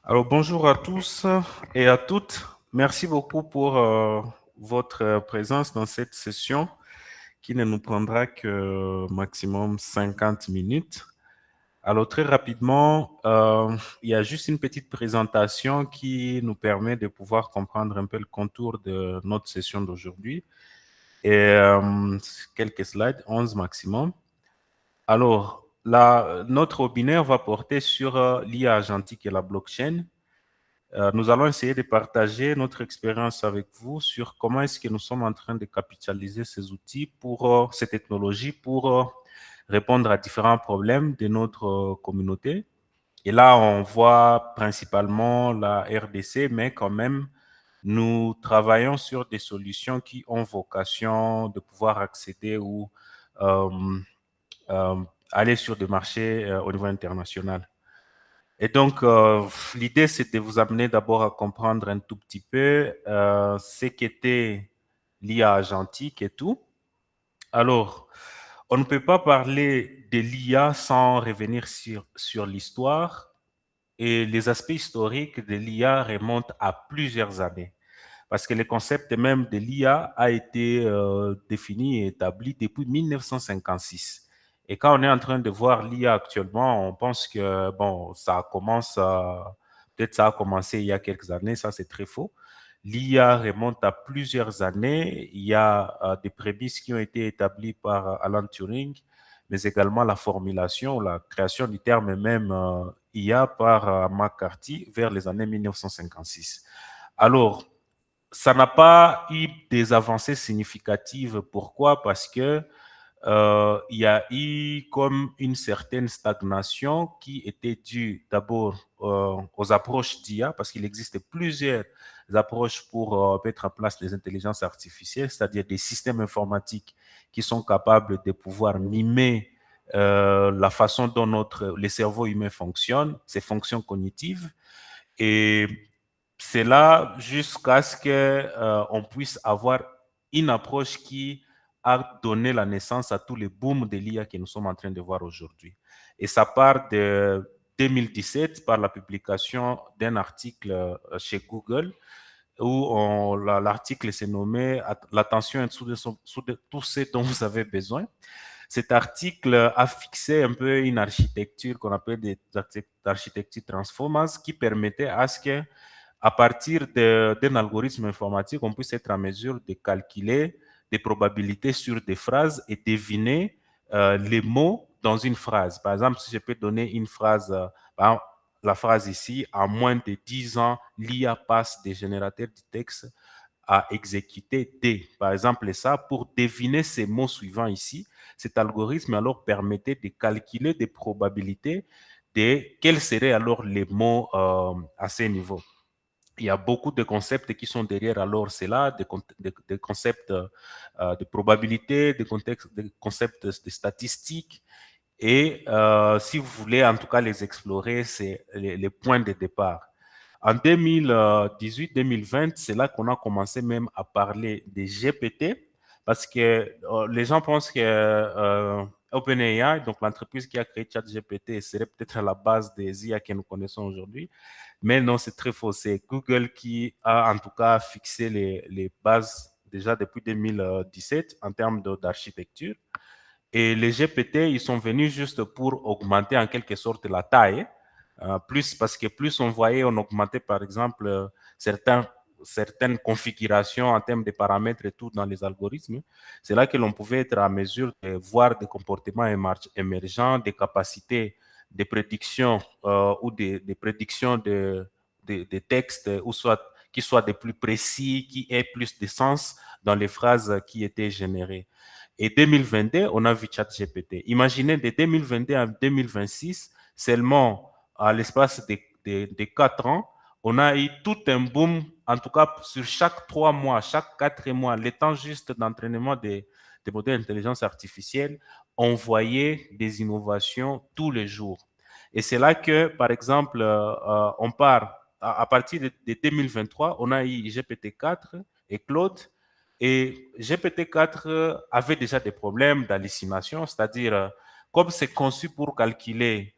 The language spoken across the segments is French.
Alors, bonjour à tous et à toutes. Merci beaucoup pour votre présence dans cette session qui ne nous prendra que maximum 50 minutes. Alors, très rapidement, il y a juste une petite présentation qui nous permet de pouvoir comprendre un peu le contour de notre session d'aujourd'hui. Et quelques slides, 11 maximum. Alors, notre webinaire va porter sur l'IA agentique et la blockchain. Nous allons essayer de partager notre expérience avec vous sur comment est-ce que nous sommes en train de capitaliser ces outils ces technologies pour répondre à différents problèmes de notre communauté. Et là, on voit principalement la RDC, mais quand même, nous travaillons sur des solutions qui ont vocation de pouvoir accéder ou euh, euh, aller sur des marchés au niveau international. Et donc, l'idée, c'est de vous amener d'abord à comprendre un tout petit peu ce qu'était l'IA agentique et tout. Alors, on ne peut pas parler de l'IA sans revenir sur l'histoire. Et les aspects historiques de l'IA remontent à plusieurs années. Parce que le concept même de l'IA a été défini et établi depuis 1956. Et quand on est en train de voir l'IA actuellement, on pense que, bon, peut-être ça a commencé il y a quelques années, ça c'est très faux. L'IA remonte à plusieurs années. Il y a des prémices qui ont été établies par Alan Turing, mais également la formulation, la création du terme même IA par McCarthy vers les années 1956. Alors, ça n'a pas eu des avancées significatives. Pourquoi? Parce que il y a eu comme une certaine stagnation qui était due d'abord aux approches d'IA, parce qu'il existe plusieurs approches pour mettre en place les intelligences artificielles, c'est-à-dire des systèmes informatiques qui sont capables de pouvoir mimer la façon dont le cerveau humain fonctionne, ses fonctions cognitives. Et c'est là jusqu'à ce qu'on puisse avoir une approche qui a donné la naissance à tous les booms de l'IA que nous sommes en train de voir aujourd'hui. Et ça part de 2017 par la publication d'un article chez Google où l'article s'est nommé L'attention est sous de tout ce dont vous avez besoin. Cet article a fixé un peu une architecture qu'on appelle des architectures transformers qui permettait à ce que à partir d'un algorithme informatique, on puisse être en mesure de calculer des probabilités sur des phrases et deviner les mots dans une phrase. Par exemple, si je peux donner une phrase, la phrase ici, en moins de 10 ans, l'IA passe des générateurs de texte à exécuter D. Par exemple, et ça, pour deviner ces mots suivants ici, cet algorithme alors permettait de calculer des probabilités de quels seraient alors les mots à ces niveaux. Il y a beaucoup de concepts qui sont derrière alors cela, des concepts de probabilité, des concepts de statistiques. Et si vous voulez en tout cas les explorer, c'est les points de départ. En 2018-2020, c'est là qu'on a commencé même à parler des GPT, parce que les gens pensent que OpenAI, donc l'entreprise qui a créé ChatGPT, serait peut-être à la base des IA que nous connaissons aujourd'hui. Mais non, c'est très faux. C'est Google qui a en tout cas fixé les bases déjà depuis 2017 en termes d'architecture. Et les GPT, ils sont venus juste pour augmenter en quelque sorte la taille. Plus parce que plus on voyait, on augmentait par exemple certaines configurations en termes de paramètres et tout dans les algorithmes. C'est là que l'on pouvait être en mesure de voir des comportements émergents, des capacités de prédiction ou des prédictions de textes ou qui soient des plus précis, qui aient plus de sens dans les phrases qui étaient générées. Et 2022, on a vu ChatGPT. Imaginez de 2022 à 2026, seulement à l'espace de 4 ans, on a eu tout un boom, en tout cas sur chaque 3 mois, chaque 4 mois, le temps juste d'entraînement des modèles d'intelligence artificielle, on voyait des innovations tous les jours. Et c'est là que, par exemple, on part, à partir de 2023, on a eu GPT-4 et Claude, et GPT-4 avait déjà des problèmes d'hallucination, c'est-à-dire, comme c'est conçu pour calculer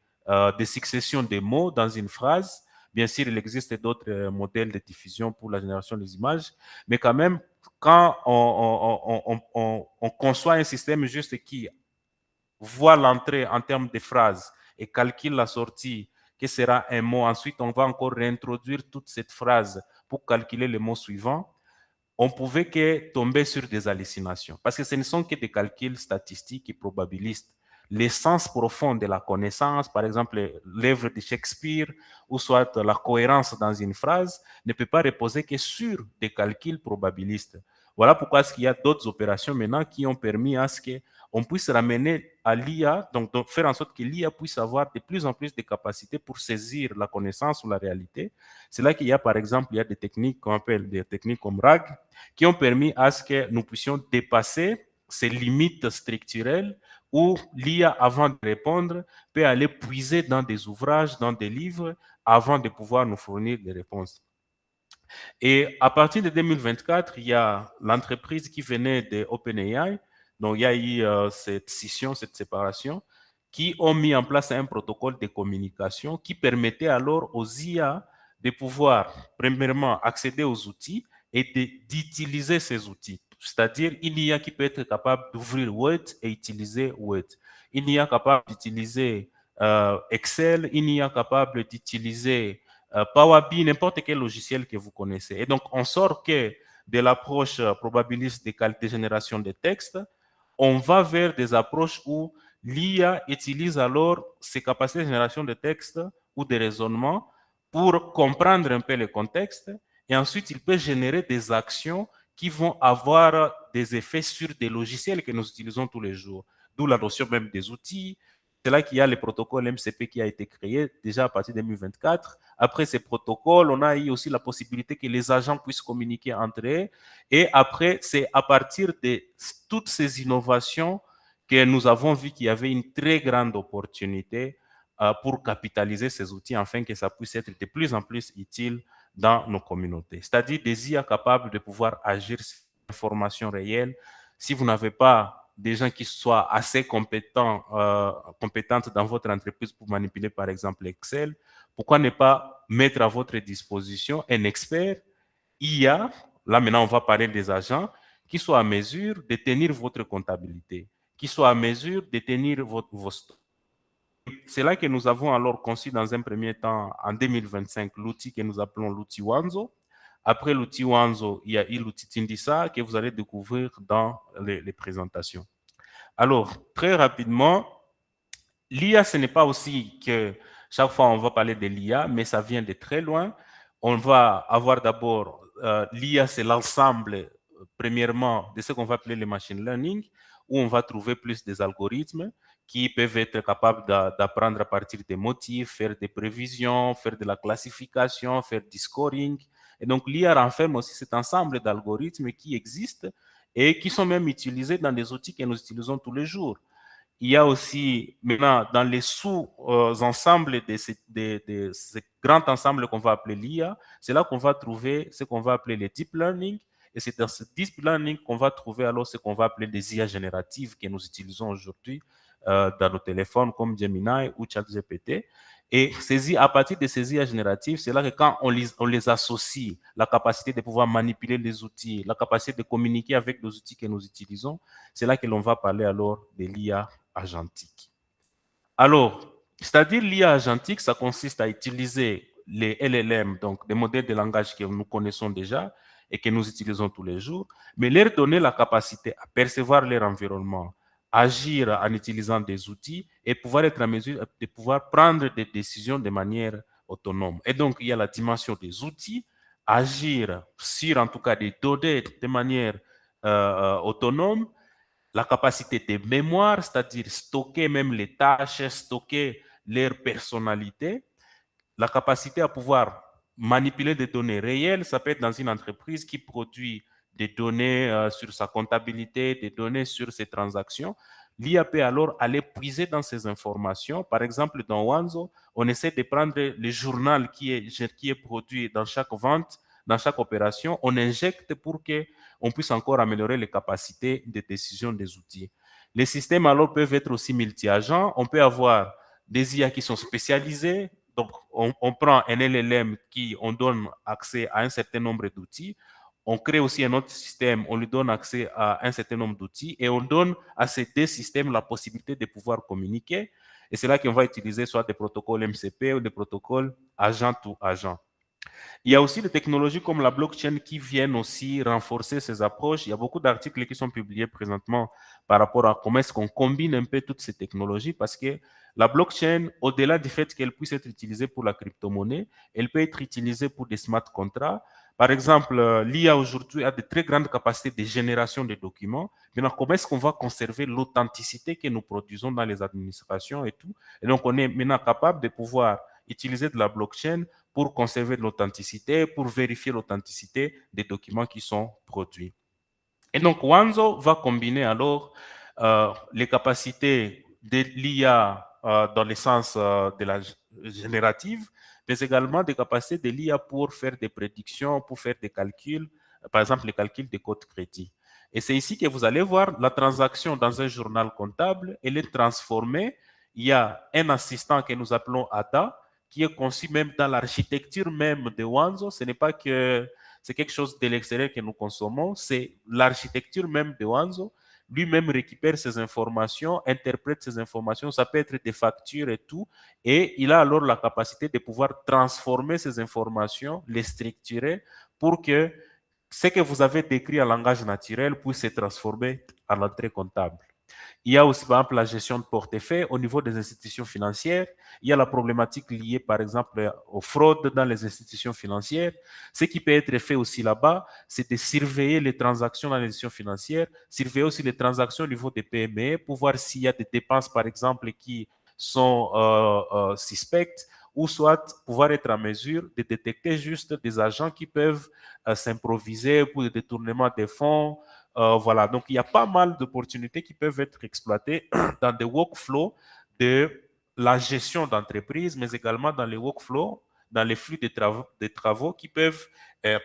des successions de mots dans une phrase, Bien sûr, il existe d'autres modèles de diffusion pour la génération des images, mais quand même, quand on conçoit un système juste qui voit l'entrée en termes de phrases et calcule la sortie, que sera un mot, ensuite on va encore réintroduire toute cette phrase pour calculer le mot suivant, on pouvait que tomber sur des hallucinations, parce que ce ne sont que des calculs statistiques et probabilistes. L'essence profonde de la connaissance, par exemple l'œuvre de Shakespeare, ou soit la cohérence dans une phrase, ne peut pas reposer que sur des calculs probabilistes. Voilà pourquoi il y a d'autres opérations maintenant qui ont permis à ce qu'on puisse ramener à l'IA, donc faire en sorte que l'IA puisse avoir de plus en plus de capacités pour saisir la connaissance ou la réalité. C'est là qu'il y a, par exemple, il y a des techniques qu'on appelle des techniques comme RAG, qui ont permis à ce que nous puissions dépasser ces limites structurelles où l'IA, avant de répondre, peut aller puiser dans des ouvrages, dans des livres, avant de pouvoir nous fournir des réponses. Et à partir de 2024, il y a l'entreprise qui venait de OpenAI, donc il y a eu cette scission, cette séparation, qui ont mis en place un protocole de communication qui permettait alors aux IA de pouvoir, premièrement, accéder aux outils et d'utiliser ces outils. C'est-à-dire une IA qui peut être capable d'ouvrir Word et utiliser Word. Une IA capable d'utiliser Excel, une IA capable d'utiliser Power BI, n'importe quel logiciel que vous connaissez. Et donc, on sort que de l'approche probabiliste de génération de textes, on va vers des approches où l'IA utilise alors ses capacités de génération de texte ou de raisonnement pour comprendre un peu le contexte et ensuite il peut générer des actions qui vont avoir des effets sur des logiciels que nous utilisons tous les jours. D'où la notion même des outils. C'est là qu'il y a le protocole MCP qui a été créé déjà à partir de 2024. Après ces protocoles, on a eu aussi la possibilité que les agents puissent communiquer entre eux. Et après, c'est à partir de toutes ces innovations que nous avons vu qu'il y avait une très grande opportunité pour capitaliser ces outils afin que ça puisse être de plus en plus utile dans nos communautés. C'est-à-dire des IA capables de pouvoir agir sur l'information réelle. Si vous n'avez pas des gens qui soient assez compétentes dans votre entreprise pour manipuler, par exemple, Excel, pourquoi ne pas mettre à votre disposition un expert IA, là maintenant on va parler des agents, qui soient à mesure de tenir votre comptabilité, qui soient à mesure de tenir vos stocks. C'est là que nous avons alors conçu dans un premier temps, en 2025, l'outil que nous appelons l'outil Wanzo. Après l'outil Wanzo, il y a eu l'outil Tindisa que vous allez découvrir dans les présentations. Alors, très rapidement, l'IA, ce n'est pas aussi que chaque fois on va parler de l'IA, mais ça vient de très loin. On va avoir d'abord, l'IA, c'est l'ensemble, premièrement, de ce qu'on va appeler le machine learning, où on va trouver plus des algorithmes qui peuvent être capables d'apprendre à partir des motifs, faire des prévisions, faire de la classification, faire du scoring. Et donc, l'IA renferme aussi cet ensemble d'algorithmes qui existent et qui sont même utilisés dans des outils que nous utilisons tous les jours. Il y a aussi maintenant dans les sous-ensembles de ces grands ensembles qu'on va appeler l'IA, c'est là qu'on va trouver ce qu'on va appeler les deep learning. Et c'est dans ce deep learning qu'on va trouver alors ce qu'on va appeler les IA génératives que nous utilisons aujourd'hui dans nos téléphones comme Gemini ou ChatGPT. Et à partir de ces IA génératives, c'est là que quand on les associe, la capacité de pouvoir manipuler les outils, la capacité de communiquer avec les outils que nous utilisons, c'est là que l'on va parler alors de l'IA agentique. Alors, c'est-à-dire l'IA agentique, ça consiste à utiliser les LLM, donc des modèles de langage que nous connaissons déjà et que nous utilisons tous les jours, mais leur donner la capacité à percevoir leur environnement, agir en utilisant des outils et pouvoir être en mesure de pouvoir prendre des décisions de manière autonome. Et donc, il y a la dimension des outils, agir sur, en tout cas, des données de manière autonome, la capacité de mémoire, c'est-à-dire stocker même les tâches, stocker leur personnalité, la capacité à pouvoir manipuler des données réelles, ça peut être dans une entreprise qui produit des données sur sa comptabilité, des données sur ses transactions. L'IA peut alors aller puiser dans ces informations. Par exemple, dans Wanzo, on essaie de prendre le journal qui est produit dans chaque vente, dans chaque opération, on injecte pour qu'on puisse encore améliorer les capacités de décision des outils. Les systèmes alors peuvent être aussi multi-agents. On peut avoir des IA qui sont spécialisés donc on prend un LLM qui on donne accès à un certain nombre d'outils, on crée aussi un autre système, on lui donne accès à un certain nombre d'outils et on donne à ces deux systèmes la possibilité de pouvoir communiquer. Et c'est là qu'on va utiliser soit des protocoles MCP ou des protocoles agent to agent. Il y a aussi des technologies comme la blockchain qui viennent aussi renforcer ces approches. Il y a beaucoup d'articles qui sont publiés présentement par rapport à comment est-ce qu'on combine un peu toutes ces technologies parce que la blockchain, au-delà du fait qu'elle puisse être utilisée pour la crypto-monnaie, elle peut être utilisée pour des smart contracts. Par exemple, l'IA aujourd'hui a de très grandes capacités de génération de documents. Maintenant, comment est-ce qu'on va conserver l'authenticité que nous produisons dans les administrations et tout? Et donc, on est maintenant capable de pouvoir utiliser de la blockchain pour conserver de l'authenticité, pour vérifier l'authenticité des documents qui sont produits. Et donc, Wanzo va combiner alors les capacités de l'IA dans le sens de la générative, mais également des capacités de l'IA pour faire des prédictions, pour faire des calculs, par exemple les calculs des codes crédit. Et c'est ici que vous allez voir la transaction dans un journal comptable, elle est transformée. Il y a un assistant que nous appelons ADA, qui est conçu même dans l'architecture même de Wanzo. Ce n'est pas que c'est quelque chose de l'extérieur que nous consommons, c'est l'architecture même de Wanzo. Lui-même récupère ces informations, interprète ces informations, ça peut être des factures et tout, et il a alors la capacité de pouvoir transformer ces informations, les structurer pour que ce que vous avez décrit en langage naturel puisse se transformer en entrée comptable. Il y a aussi, par exemple, la gestion de portefeuille au niveau des institutions financières. Il y a la problématique liée, par exemple, aux fraudes dans les institutions financières. Ce qui peut être fait aussi là-bas, c'est de surveiller les transactions dans les institutions financières, surveiller aussi les transactions au niveau des PME pour voir s'il y a des dépenses, par exemple, qui sont suspectes, ou soit pouvoir être en mesure de détecter juste des agents qui peuvent s'improviser pour le détournement des fonds. Voilà, donc il y a pas mal d'opportunités qui peuvent être exploitées dans des workflows de la gestion d'entreprise, mais également dans les workflows, dans les flux de travaux qui peuvent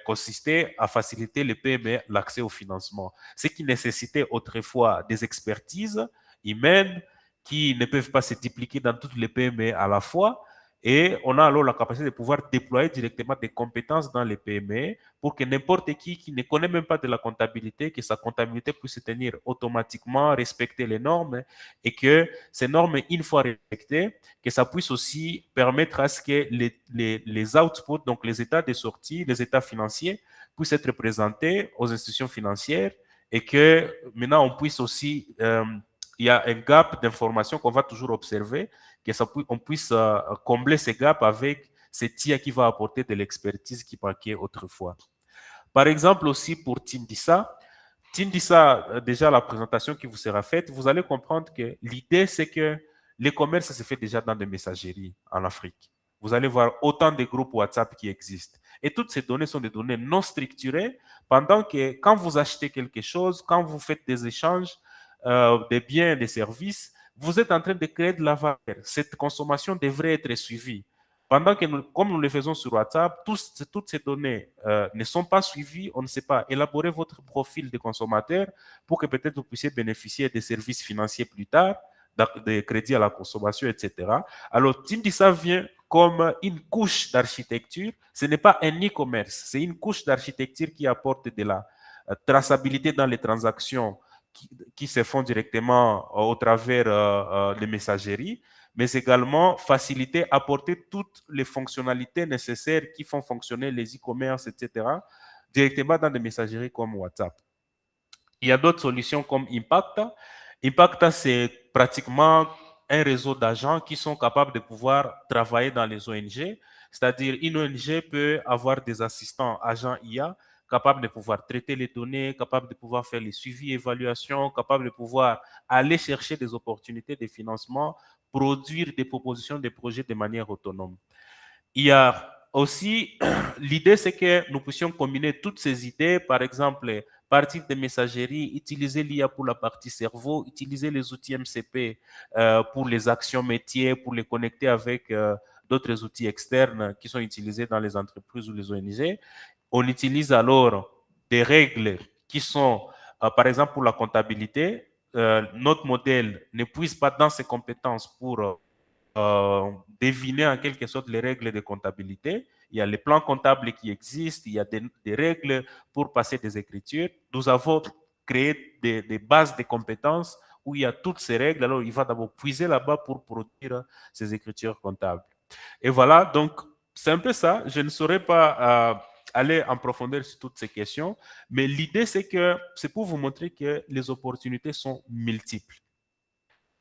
consister à faciliter les PME l'accès au financement. Ce qui nécessitait autrefois des expertises humaines qui ne peuvent pas se dupliquer dans toutes les PME à la fois. Et on a alors la capacité de pouvoir déployer directement des compétences dans les PME pour que n'importe qui ne connaît même pas de la comptabilité, que sa comptabilité puisse se tenir automatiquement, respecter les normes et que ces normes, une fois respectées, que ça puisse aussi permettre à ce que les outputs, donc les états de sortie, les états financiers, puissent être présentés aux institutions financières et que maintenant on puisse aussi, il y a un gap d'information qu'on va toujours observer, que ça, on puisse combler ces gaps avec cette IA qui va apporter de l'expertise qui manquait autrefois. Par exemple aussi pour Tindissa, déjà la présentation qui vous sera faite, vous allez comprendre que l'idée c'est que les commerces se fait déjà dans des messageries en Afrique. Vous allez voir autant de groupes WhatsApp qui existent. Et toutes ces données sont des données non structurées, pendant que quand vous achetez quelque chose, quand vous faites des échanges des biens et des services, vous êtes en train de créer de la valeur. Cette consommation devrait être suivie. Pendant que nous, comme nous le faisons sur WhatsApp, toutes ces données ne sont pas suivies, on ne sait pas élaborer votre profil de consommateur pour que peut-être vous puissiez bénéficier des services financiers plus tard, des crédits à la consommation, etc. Alors, Tindissa vient comme une couche d'architecture. Ce n'est pas un e-commerce, c'est une couche d'architecture qui apporte de la traçabilité dans les transactions qui se font directement au travers des messageries, mais également faciliter, apporter toutes les fonctionnalités nécessaires qui font fonctionner les e-commerce, etc., directement dans des messageries comme WhatsApp. Il y a d'autres solutions comme Impacta. Impacta, c'est pratiquement un réseau d'agents qui sont capables de pouvoir travailler dans les ONG. C'est-à-dire, une ONG peut avoir des assistants agents IA capables de pouvoir traiter les données, capables de pouvoir faire les suivis, évaluations, capables de pouvoir aller chercher des opportunités de financement, produire des propositions de projets de manière autonome. Il y a aussi, l'idée c'est que nous puissions combiner toutes ces idées, par exemple, partir des messageries, utiliser l'IA pour la partie cerveau, utiliser les outils MCP pour les actions métiers, pour les connecter avec d'autres outils externes qui sont utilisés dans les entreprises ou les ONG. On utilise alors des règles qui sont, par exemple, pour la comptabilité. Notre modèle ne puise pas dans ses compétences pour deviner en quelque sorte les règles de comptabilité. Il y a les plans comptables qui existent, il y a des règles pour passer des écritures. Nous avons créé des bases de compétences où il y a toutes ces règles. Alors, il va d'abord puiser là-bas pour produire ces écritures comptables. Et voilà, donc c'est un peu ça. Je ne saurais pas aller en profondeur sur toutes ces questions, mais l'idée, c'est pour vous montrer que les opportunités sont multiples.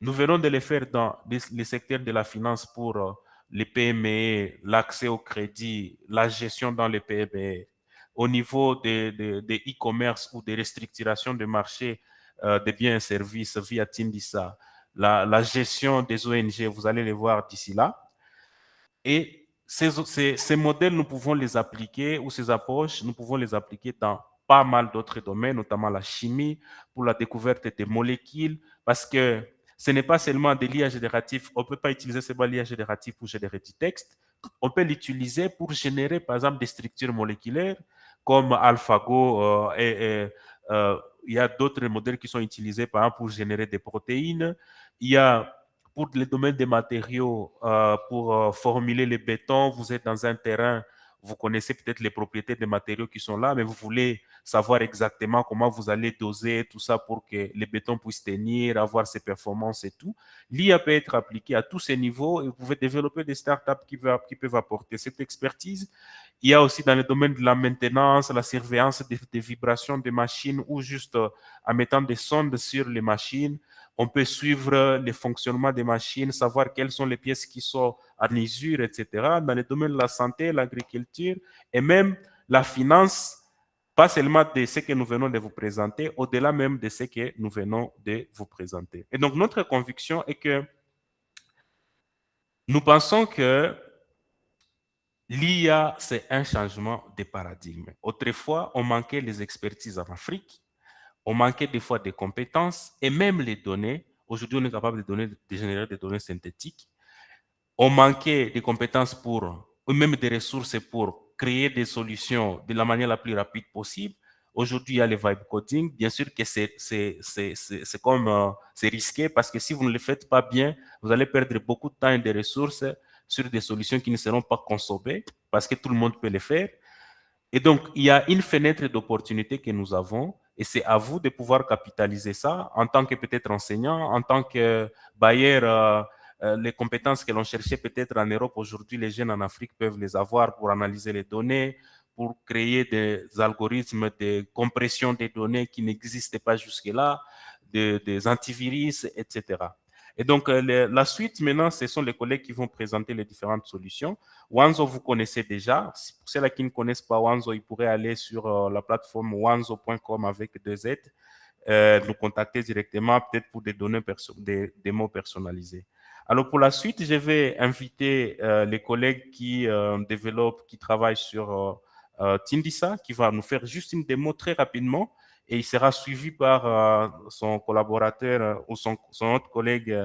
Nous venons de les faire dans les secteurs de la finance pour les PME, l'accès au crédit, la gestion dans les PME. Au niveau des e-commerce ou des restructurations de marché des biens et services via Tindissa, la gestion des ONG, vous allez les voir d'ici là. Et ces modèles, nous pouvons les appliquer, ou ces approches, nous pouvons les appliquer dans pas mal d'autres domaines, notamment la chimie, pour la découverte des molécules, parce que ce n'est pas seulement de l'IA génératif. On ne peut pas utiliser seulement l'IA génératif pour générer du texte. On peut l'utiliser pour générer, par exemple, des structures moléculaires comme AlphaGo. Il y a d'autres modèles qui sont utilisés, par exemple, pour générer des protéines. Il y a pour le domaine des matériaux, pour formuler les bétons, vous êtes dans un terrain, vous connaissez peut-être les propriétés des matériaux qui sont là, mais vous voulez savoir exactement comment vous allez doser tout ça pour que les bétons puissent tenir, avoir ses performances et tout. L'IA peut être appliquée à tous ces niveaux et vous pouvez développer des startups qui peuvent apporter cette expertise. Il y a aussi dans le domaine de la maintenance, la surveillance des vibrations des machines ou juste en mettant des sondes sur les machines. On peut suivre le fonctionnement des machines, savoir quelles sont les pièces qui sont en usure, etc. Dans le domaine de la santé, l'agriculture et même la finance, pas seulement de ce que nous venons de vous présenter, au-delà même de ce que nous venons de vous présenter. Et donc, notre conviction est que nous pensons que l'IA, c'est un changement de paradigme. Autrefois, on manquait les expertises en Afrique, on manquait des fois des compétences et même les données. Aujourd'hui, on est capable de générer des données synthétiques. On manquait des compétences ou même des ressources pour créer des solutions de la manière la plus rapide possible. Aujourd'hui, il y a le vibe coding. Bien sûr que c'est risqué parce que si vous ne le faites pas bien, vous allez perdre beaucoup de temps et de ressources sur des solutions qui ne seront pas consommées parce que tout le monde peut le faire. Et donc, il y a une fenêtre d'opportunité que nous avons et c'est à vous de pouvoir capitaliser ça en tant que peut-être enseignant, en tant que bailleur. Les compétences que l'on cherchait peut-être en Europe, aujourd'hui, les jeunes en Afrique peuvent les avoir pour analyser les données, pour créer des algorithmes de compression des données qui n'existaient pas jusque-là, des antivirus, etc. Et donc, la suite maintenant, ce sont les collègues qui vont présenter les différentes solutions. Wanzo, vous connaissez déjà. Pour ceux qui ne connaissent pas Wanzo, ils pourraient aller sur la plateforme wanzo.com avec 2 Z, nous contacter directement, peut-être pour des données, des mots personnalisés. Alors, pour la suite, je vais inviter les collègues qui développent, qui travaillent sur Tindissa, qui va nous faire juste une démo très rapidement et il sera suivi par son collaborateur ou son autre collègue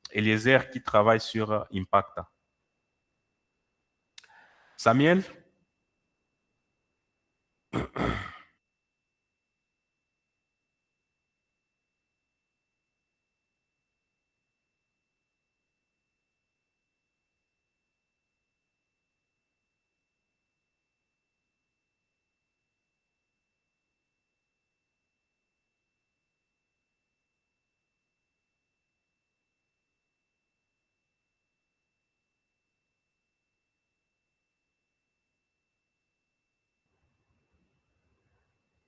Eliezer qui travaille sur Impacta. Samuel?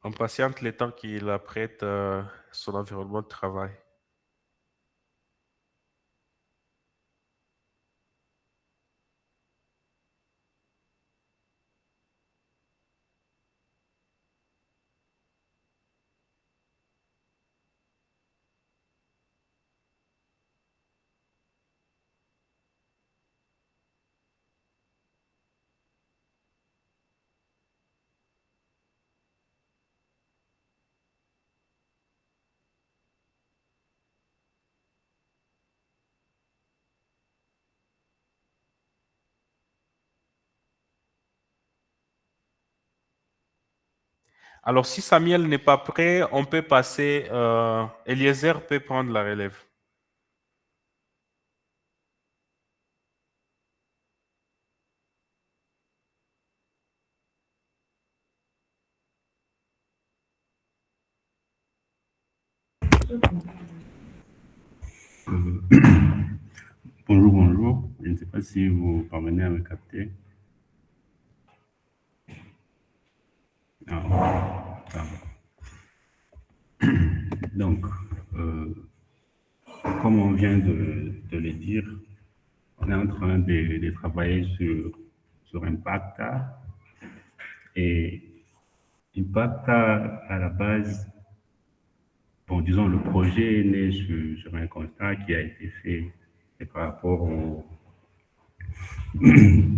On patiente le temps qu'il apprête son environnement de travail. Alors, si Samuel n'est pas prêt, on peut passer. Eliezer peut prendre la relève. Bonjour, bonjour. Je ne sais pas si vous parvenez à me capter. Ah, ça va. Donc, comme on vient de le dire, on est en train de travailler sur Impacta. Et Impacta, à la base, bon, disons, le projet est né sur un constat qui a été fait par rapport au...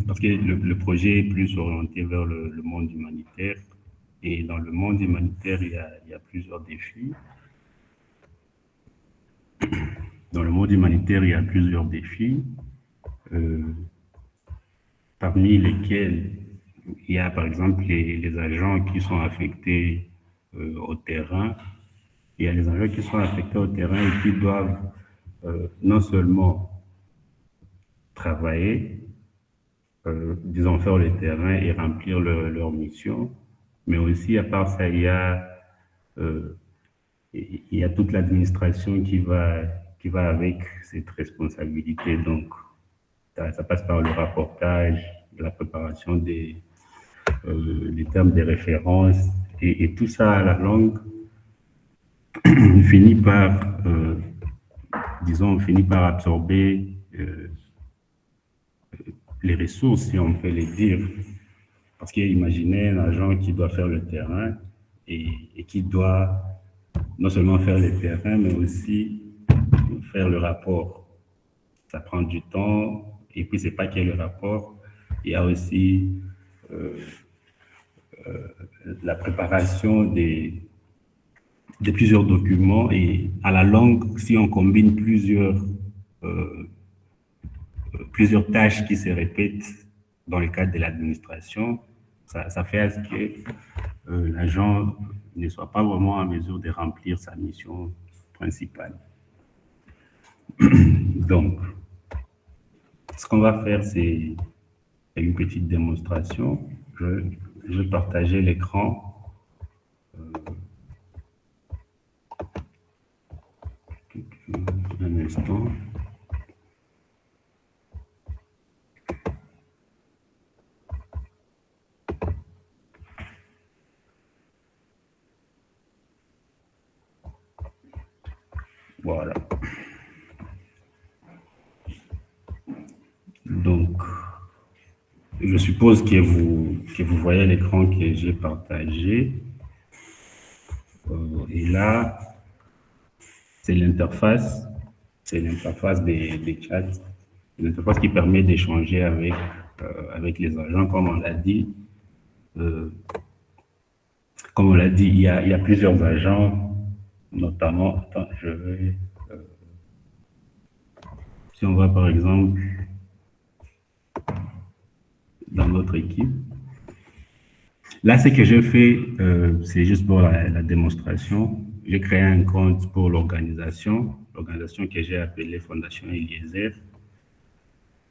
Parce que le projet est plus orienté vers le monde humanitaire. Et dans le monde humanitaire, il y a plusieurs défis. Dans le monde humanitaire, il y a plusieurs défis, euh, parmi lesquels il y a par exemple les agents qui sont affectés au terrain. Il y a les agents qui sont affectés au terrain et qui doivent non seulement travailler, disons faire le terrain et remplir leur mission, mais aussi à part ça, euh, il y a toute l'administration qui va avec cette responsabilité. Donc, ça passe par le rapportage, la préparation des termes de référence et tout ça à la longue finit par, disons, finit par absorber les ressources, si on peut les dire. Parce qu'imaginez un agent qui doit faire le terrain et qui doit non seulement faire le terrain, mais aussi faire le rapport. Ça prend du temps, et puis c'est pas que le rapport, il y a aussi la préparation de plusieurs documents, et à la longue, si on combine plusieurs tâches qui se répètent dans le cadre de l'administration, ça fait à ce que l'agent ne soit pas vraiment en mesure de remplir sa mission principale. Donc, ce qu'on va faire, c'est une petite démonstration. Je vais partager l'écran. Un instant. Voilà. Donc, je suppose que vous voyez l'écran que j'ai partagé. Et là, c'est l'interface des chats, l'interface qui permet d'échanger avec les agents, comme on l'a dit. Comme on l'a dit, il y a plusieurs agents, notamment, attends, si on va par exemple dans notre équipe, là, ce que je fais, c'est juste pour la démonstration. J'ai créé un compte pour l'organisation que j'ai appelée Fondation Eliezer.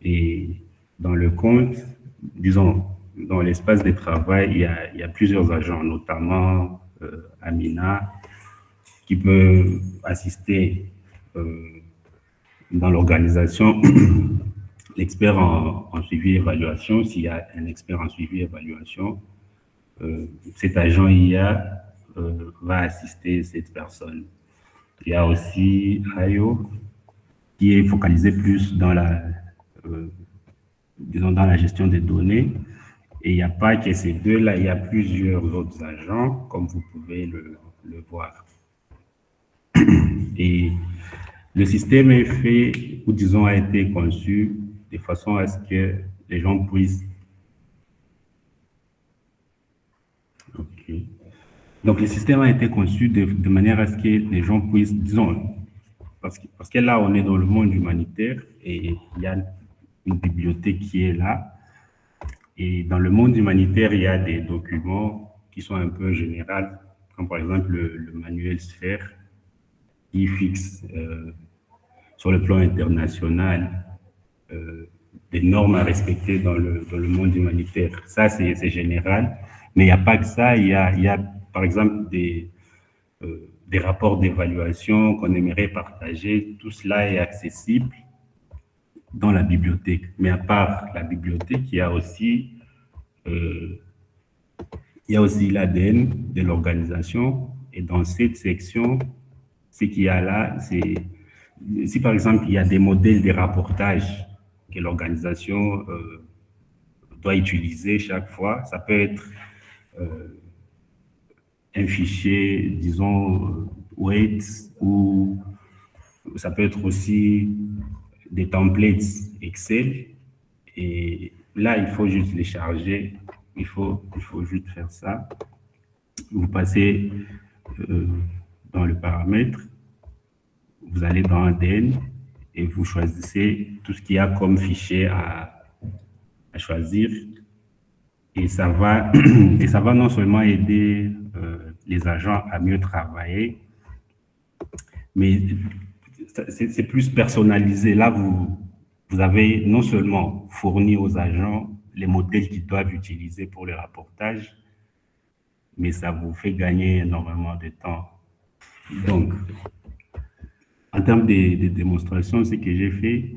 Et dans le compte, disons, dans l'espace de travail, il y a plusieurs agents, notamment Amina, qui peut assister dans l'organisation, l'expert en suivi et évaluation. S'il y a un expert en suivi et évaluation, cet agent IA va assister cette personne. Il y a aussi Ayo, qui est focalisé plus dans disons dans la gestion des données. Et il n'y a pas que ces deux-là, il y a plusieurs autres agents, comme vous pouvez le voir. Et le système est fait, ou disons a été conçu de façon à ce que les gens puissent... OK. Donc le système a été conçu de manière à ce que les gens puissent, disons, parce que là on est dans le monde humanitaire et il y a une bibliothèque qui est là. Et dans le monde humanitaire, il y a des documents qui sont un peu généraux, comme par exemple le manuel Sphère, qui fixe sur le plan international des normes à respecter dans le monde humanitaire. Ça, c'est général, mais il n'y a pas que ça. Il y a par exemple des des rapports d'évaluation qu'on aimerait partager, tout cela est accessible dans la bibliothèque. Mais à part la bibliothèque, il y a aussi l'ADN de l'organisation. Et dans cette section, ce qu'il y a là, c'est si par exemple il y a des modèles de rapportage que l'organisation doit utiliser chaque fois, ça peut être un fichier, disons, weight, ou ça peut être aussi des templates Excel. Et là, il faut juste les charger. Il faut juste faire ça. Vous passez dans le paramètre, vous allez dans ADN et vous choisissez tout ce qu'il y a comme fichier à choisir. Et ça va non seulement aider les agents à mieux travailler, mais c'est plus personnalisé. Là, vous avez non seulement fourni aux agents les modèles qu'ils doivent utiliser pour le rapportage, mais ça vous fait gagner énormément de temps. Donc, en termes de démonstration, ce que j'ai fait,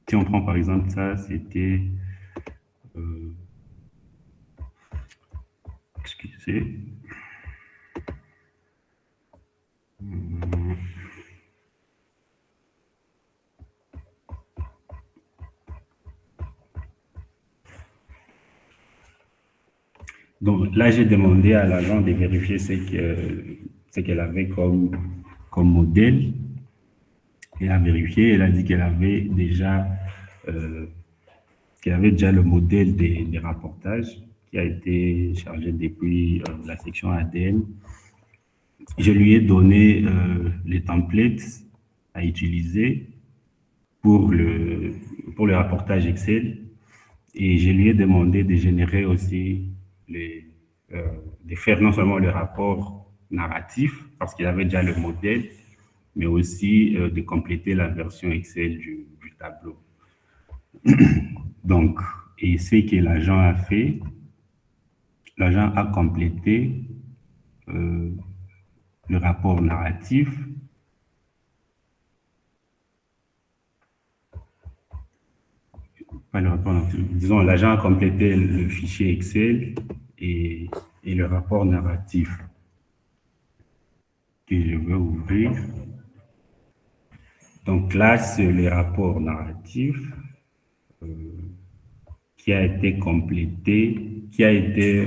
si on prend par exemple ça, c'était... excusez. Donc là, j'ai demandé à l'agent de vérifier ce qu'elle avait comme modèle. Elle a vérifié, elle a dit qu'elle avait déjà le modèle des rapportages qui a été chargé depuis la section ADN. Je lui ai donné les templates à utiliser pour le rapportage Excel, et je lui ai demandé de générer aussi de faire non seulement le rapport narratif, parce qu'il avait déjà le modèle, mais aussi de compléter la version Excel du tableau. Donc, et ce que l'agent a fait, l'agent a complété le rapport narratif disons, l'agent a complété le fichier Excel et le rapport narratif que je veux ouvrir. Donc là, c'est le rapport narratif qui a été complété, qui a été,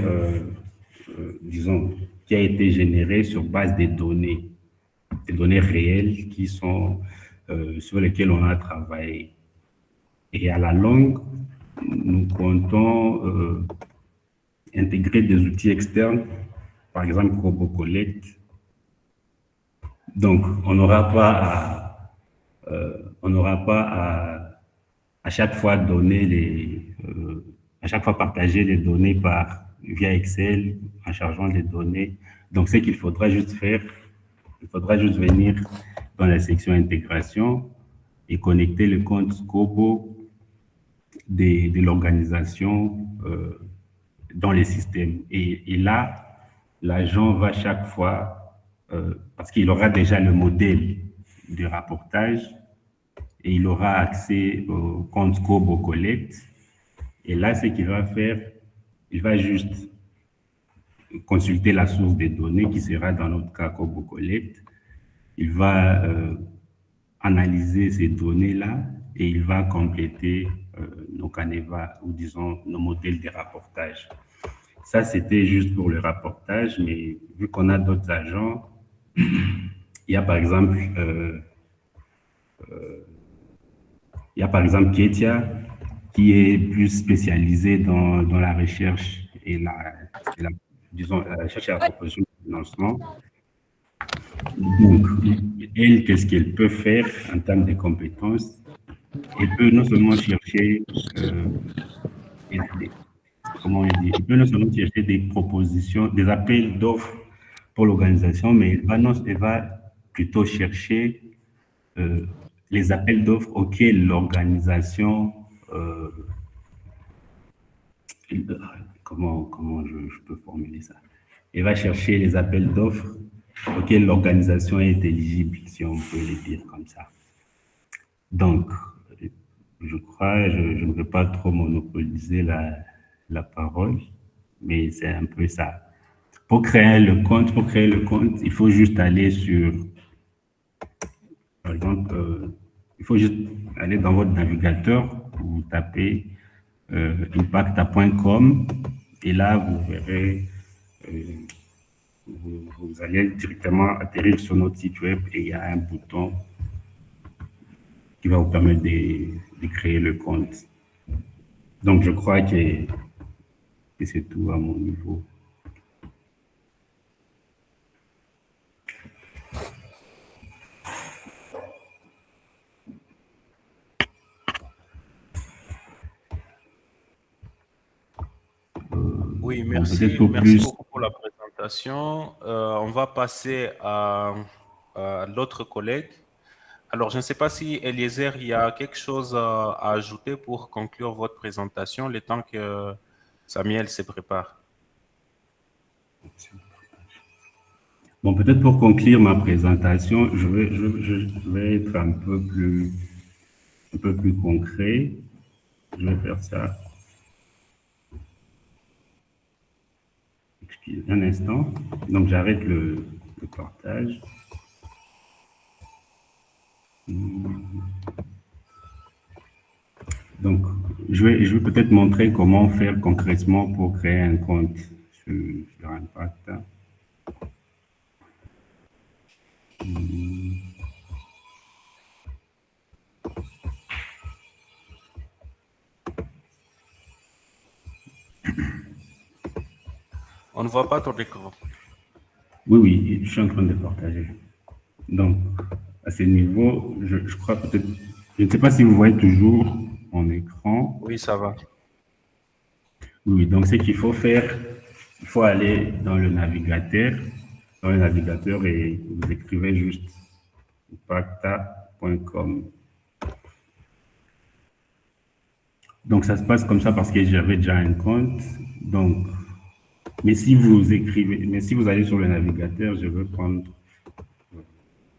qui a été généré sur base des données réelles qui sont sur lesquelles on a travaillé. Et à la longue, nous comptons intégrer des outils externes, par exemple RoboCollect. Donc, on n'aura pas à chaque fois à chaque fois partager les données via Excel en chargeant les données. Donc, ce qu'il faudra juste faire, il faudra juste venir dans la section intégration et connecter le compte Scobo de l'organisation dans les systèmes. Et là, l'agent va chaque fois, parce qu'il aura déjà le modèle de rapportage et il aura accès au compte Scobo Collect. Et là, ce qu'il va faire, il va juste consulter la source des données qui sera dans notre cas Scobo Collect. Il va analyser ces données-là et il va compléter nos Caneva, ou disons nos modèles de rapportage. Ça, c'était juste pour le rapportage, mais vu qu'on a d'autres agents, il y a par exemple Ketia, qui est plus spécialisé dans la recherche et disons, la recherche et la proposition de financement. Donc, elle, qu'est-ce qu'elle peut faire en termes de compétences? Elle peut non seulement chercher, elle peut non seulement chercher des propositions, des appels d'offres pour l'organisation, mais elle va plutôt chercher les appels d'offres auxquels l'organisation, comment je peux formuler ça? et va chercher les appels d'offres auxquels l'organisation est éligible, si on peut le dire comme ça. Donc, je crois, je ne veux pas trop monopoliser la parole, mais c'est un peu ça. Pour créer le compte, il faut juste aller sur, par exemple, il faut juste aller dans votre navigateur, vous tapez impacta.com et là, vous verrez, euh, vous allez directement atterrir sur notre site web et il y a un bouton qui va vous permettre de créer le compte. Donc, je crois que c'est tout à mon niveau. Oui, Bon, peut-être pour merci plus. beaucoup pour la présentation. On va passer à l'autre collègue. Alors, je ne sais pas si Eliezer, il y a quelque chose à ajouter pour conclure votre présentation, le temps que Samuel se prépare. Bon, peut-être pour conclure ma présentation, je vais être un peu plus concret. Je vais faire ça. Excusez un instant. Donc, j'arrête le partage. Donc, je vais peut-être montrer comment faire concrètement pour créer un compte sur Impact. On ne voit pas ton écran. Oui, oui, je suis en train de partager. Donc, à ce niveau, je crois peut-être, je ne sais pas si vous voyez toujours mon écran. Oui, ça va. Oui, donc ce qu'il faut faire, il faut aller dans le navigateur et vous écrivez juste impacta.com. Donc ça se passe comme ça parce que j'avais déjà un compte. Donc, mais si vous écrivez, mais si vous allez sur le navigateur, je vais prendre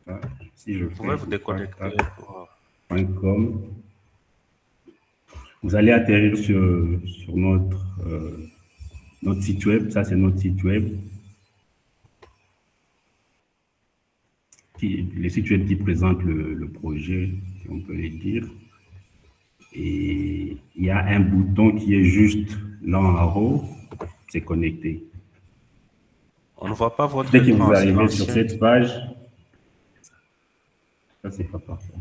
ça. Si je Vous pouvez fais vous déconnecter. impacta.com, vous allez atterrir sur notre site web. Ça, c'est notre site web. Le site web qui présente le projet, si on peut le dire. Et il y a un bouton qui est juste là en haut, c'est connecté. On ne voit pas votre Dès que vous écran, c'est arrivez sur l'ancien. cette page, ça c'est pas parfait.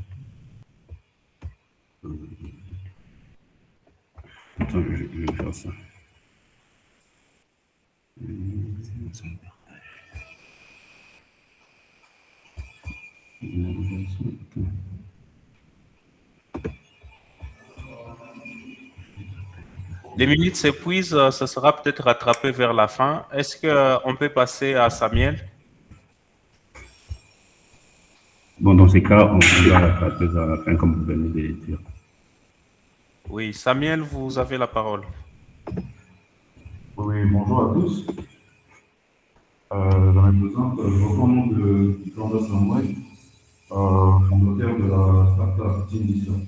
Attends, je vais faire ça. Les minutes s'épuisent, ça sera peut-être rattrapé vers la fin. Est-ce qu'on peut passer à Samuel? Bon, dans ces cas, on va rattraper à la fin, comme vous venez de le dire. Oui, Samuel, vous avez la parole. Oui, bonjour à tous. Je me présente, je reprends le nom de Jean Samuel, fondateur de la startup Team Dissot.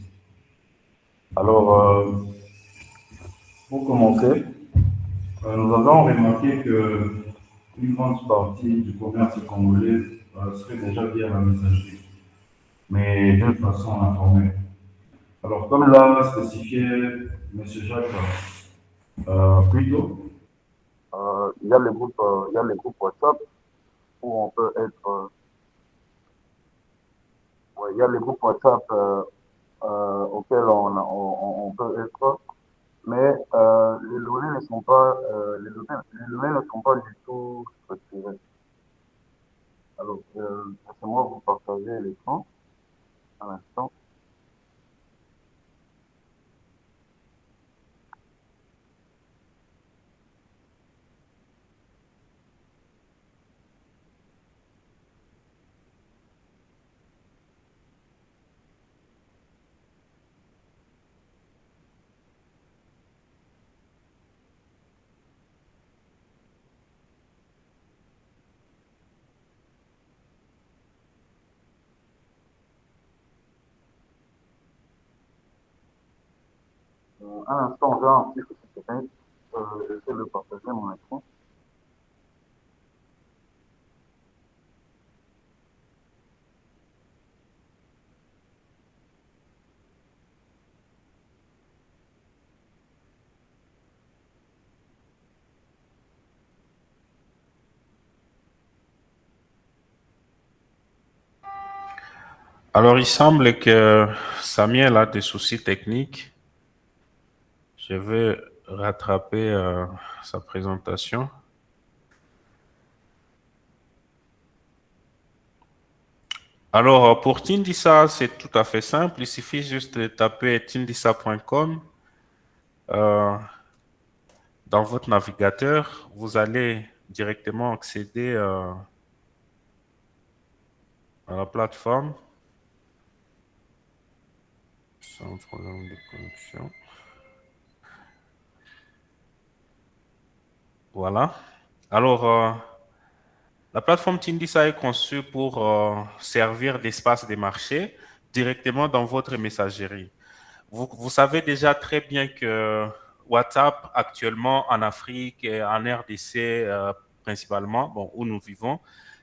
Alors, pour commencer, nous avons remarqué qu'une grande partie du commerce congolais serait déjà via la messagerie, mais d'une façon informelle. Alors, comme l'a spécifié M. Jacques plus tôt, il y a les groupes WhatsApp où on peut être, ouais, il y a les groupes WhatsApp auxquels on peut être, mais les données ne sont pas, les données ne sont pas du tout structurées. Alors, laissez-moi vous partager l'écran un instant. un instant, j'ai un petit souci technique. J'essaie de partager mon écran. Alors, il semble que Samuel a des soucis techniques. Je vais rattraper sa présentation. Alors, pour Tindissa, c'est tout à fait simple. Il suffit juste de taper tindissa.com. Dans votre navigateur, vous allez directement accéder à la plateforme sans problème de connexion. Voilà. Alors, la plateforme Tindissa est conçue pour servir d'espace des marchés directement dans votre messagerie. Vous savez déjà très bien que WhatsApp, actuellement en Afrique et en RDC principalement, bon, où nous vivons,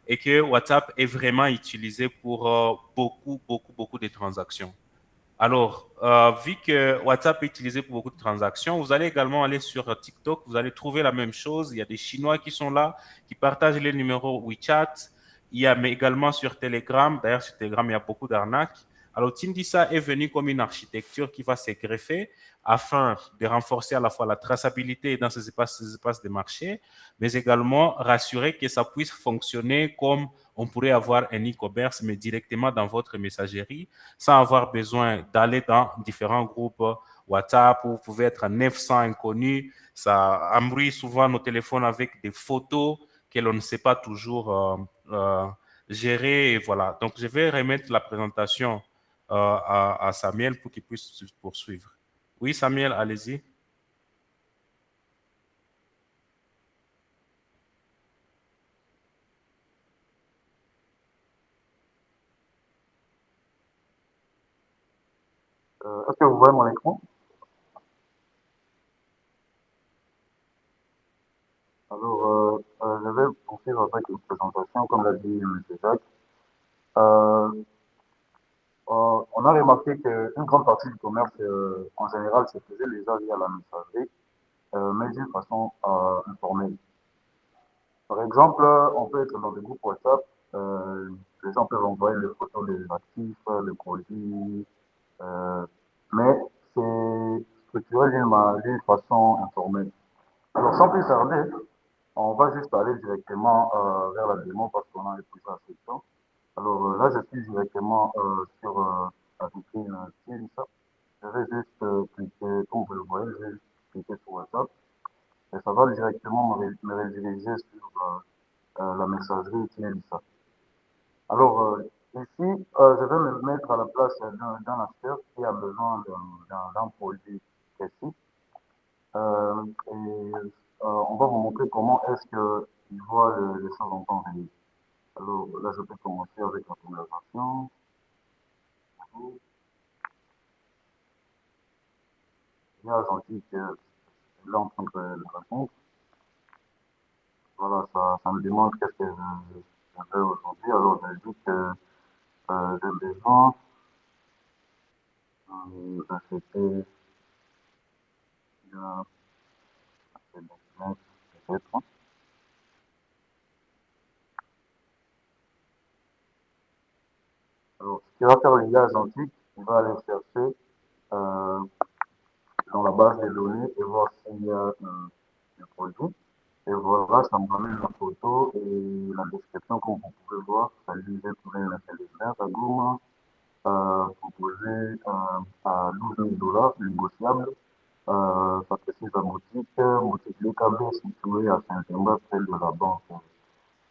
et que WhatsApp est vraiment utilisé pour beaucoup de transactions. Alors, vu que WhatsApp est utilisé pour beaucoup de transactions, vous allez également aller sur TikTok, vous allez trouver la même chose. Il y a des Chinois qui sont là, qui partagent les numéros WeChat. Il y a mais également sur Telegram. D'ailleurs, sur Telegram, il y a beaucoup d'arnaques. Alors, Tindissa est venu comme une architecture qui va se greffer afin de renforcer à la fois la traçabilité dans ces espaces de marché, mais également rassurer que ça puisse fonctionner comme on pourrait avoir un e-commerce, mais directement dans votre messagerie, sans avoir besoin d'aller dans différents groupes WhatsApp où vous pouvez être à 900 inconnus. Ça embrouille souvent nos téléphones avec des photos que l'on ne sait pas toujours gérer. Et voilà. Donc, je vais remettre la présentation à Samuel pour qu'il puisse poursuivre. Oui, Samuel, allez-y. Est-ce que vous voyez mon écran? Alors, je vais poursuivre avec une présentation, comme l'a dit M. Jacques. Euh, on a remarqué qu'une grande partie du commerce, en général, se faisait déjà via la messagerie, mais d'une façon informelle. Par exemple, on peut être dans des groupes WhatsApp, euh, les gens peuvent envoyer des photos des actifs, des produits, euh, mais c'est structuré d'une façon informelle. Alors, sans plus tarder, on va juste aller directement vers la démo parce qu'on a épuisé la section. Alors là, je suis directement sur la vitrine Teams. Je vais juste cliquer, comme vous le voyez, je vais juste cliquer sur WhatsApp et ça va directement me rediriger sur la messagerie Teams. Alors ici, je vais me mettre à la place d'un acheteur qui a besoin d'un produit précis. On va vous montrer comment est-ce qu'il voit les choses en temps réel. Alors là, je peux commencer avec la première version. Bien gentil que là en train de répondre. Voilà, ça me demande qu'est-ce que je fais aujourd'hui. Alors je dis que j'ai besoin d'acheter un peut-être. Alors, ce qui va faire le gars gentil, il va aller chercher euh, dans la base de données et voir s'il y a un produit. Et voilà, ça me ramène la photo et la description, comme vous pouvez voir. Ça disait pour un intérimaire à Gouma, proposé à 12 000 dollars, négociable. Ça précise la boutique DKB située à Saint-Germain, près de la banque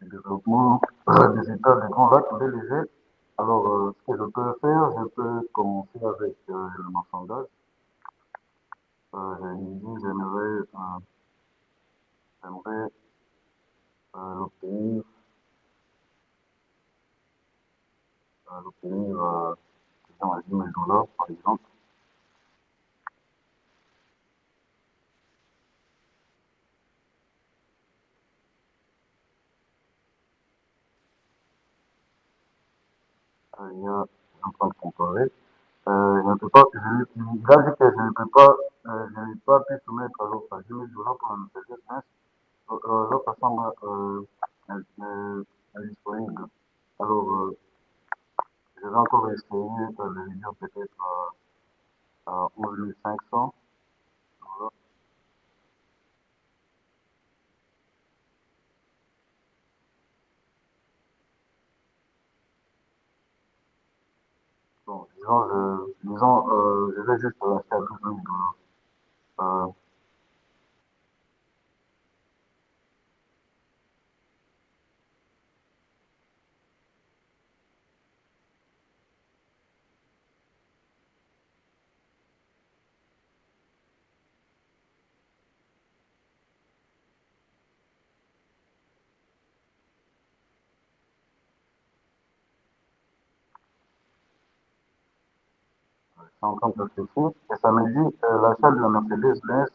de développement des États du Grand Lac BLG. Alors, ce que je peux faire, je peux commencer avec le marchandage. J'ai dit, j'aimerais l'obtenir, disons, à 10 000 dollars, par exemple. il y a, je suis en train de comparer. Je ne peux pas, il a dit que je n'ai pas pu soumettre l'offre à 10 000 dollars pour un Mercedes-Benz. L'offre semble indisponible. Alors, je vais encore essayer de le dire peut-être à 11 500. Voilà. Bon, je vais juste l'acheter à 12 000 dollars. Euh, je suis en train de réfléchir. Et ça me dit l'achat de la Mercedes-Benz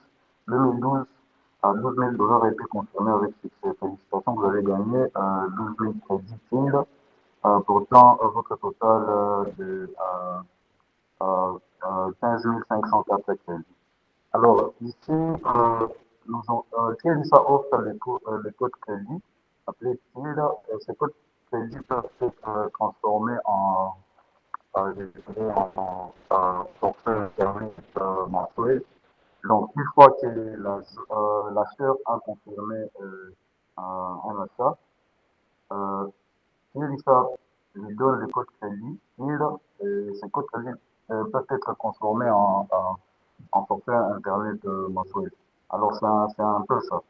2012 à 12 000 dollars a été confirmé avec succès. Félicitations, vous avez gagné 12 000 crédits TIND. Pourtant, votre total de 15 504 crédits. Alors, ici, Tirisa offre les codes crédits appelés TILD. Ces codes crédits peuvent être transformés je dirais en forfait Internet mensuel. Donc, une fois que l'acheteur a confirmé un achat, Tirisa lui donne le code crédit TILD et ces codes crédits peuvent être transformés en forfait Internet mensuel. Alors, c'est un peu ça.